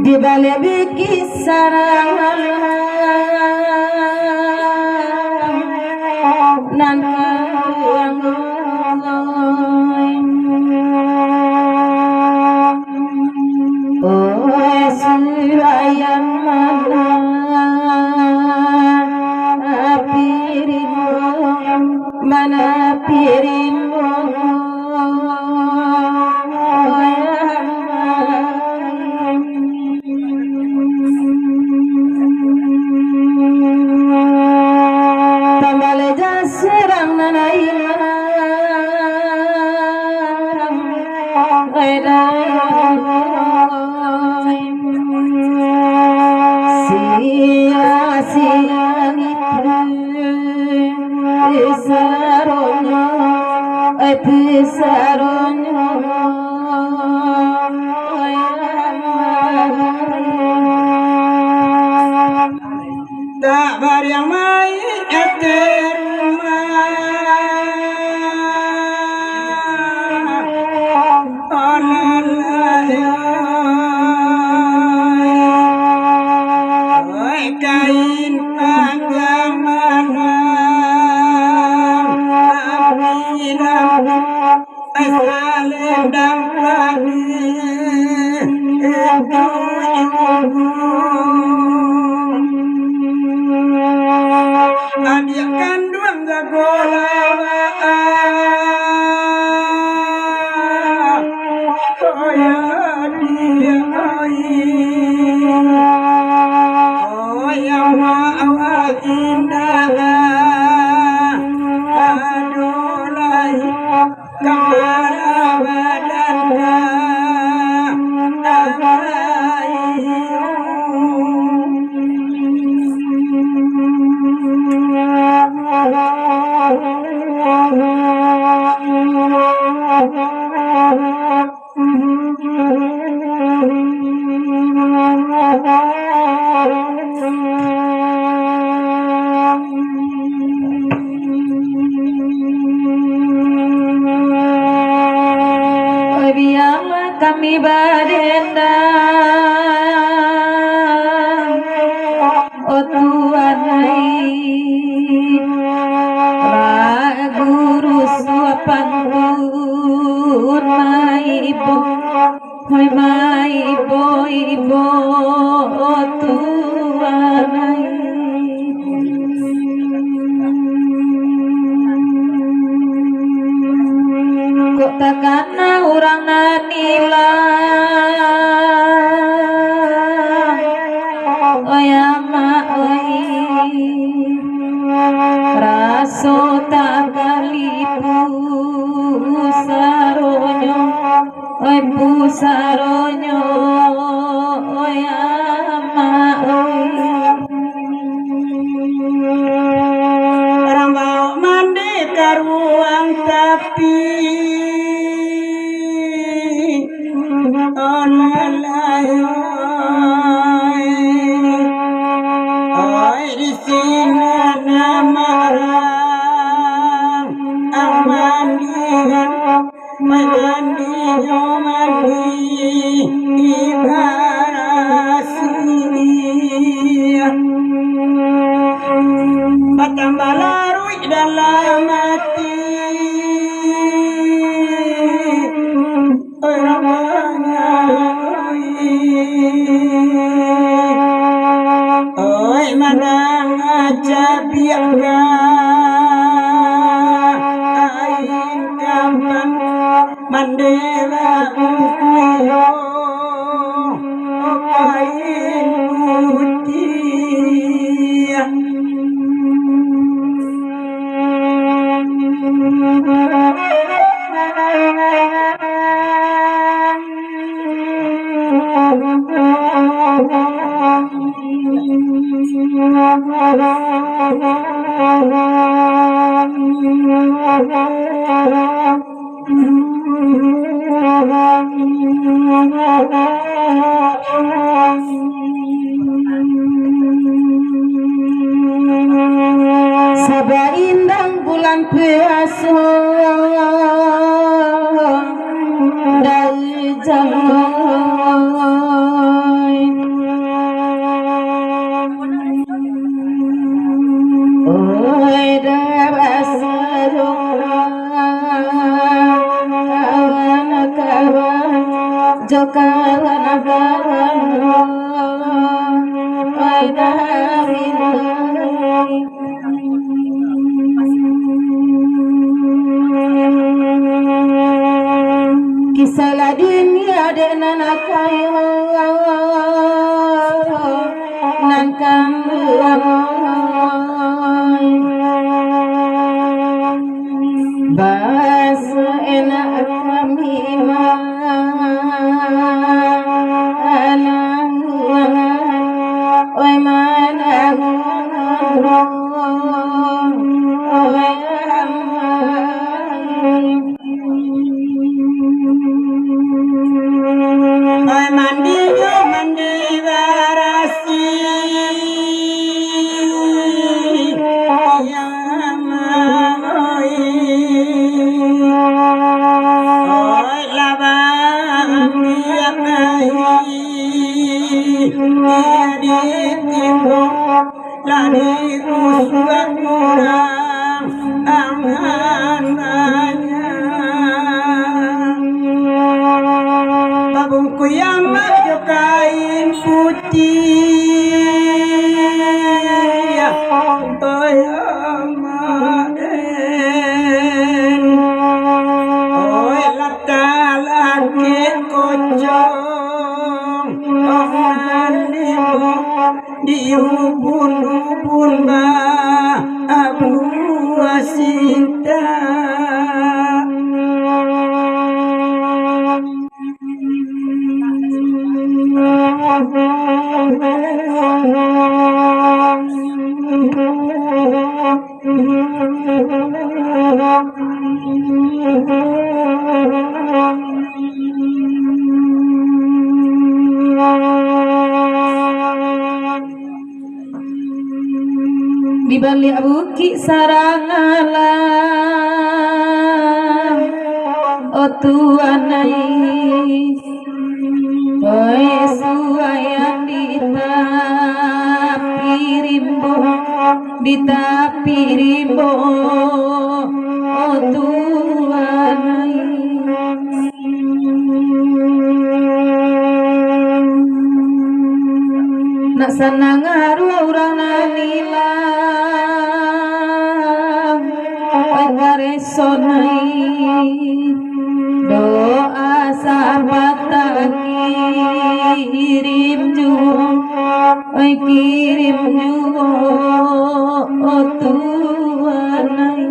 Di balik kisah nan surayan mana piringmu tambale jasirang nanayang sia-siang itu pisaronyo tak barang main eterma kain panggamana asalem dampani adik kandung gagola koya dia awal indah adulai kemana badannya kami badendang oh Tuhanai guru suapan pun maibo hoi maibo ibo oh Tuhanai kok takana urang nanila oyama oi raso takalipu saronyo oi pusaronyo oyama oi rambau mandi karuang tapi Tambah larut dalam hati oi mana ngajak biarga ain kapan mandela kuyo kain putih Sabah indah bulan puasa dari jangan oi dabasa jokawan agawan oi darin kisah la dunia dena nakayo nan kan bas enak kami mana oi mana oi mandi varasi ya oi oi labang ya mai di timur lari uswat murang angananya babungku yang maju kain putih oi amaen oi lata lagi kocong dihubun-hubun ba abu asinta di balik bukit sarangalah oh tuanai oi suayang di tapi rimbo oh tuanai nak senang ngaruh orang nanila sonai doa sahabat kirim juga kirim juga oh tuanai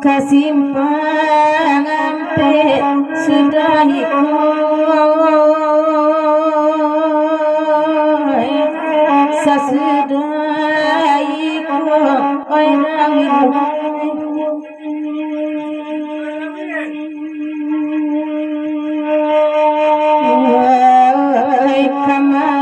Kesimpangan sudah ikut sesudah ikut orang kamar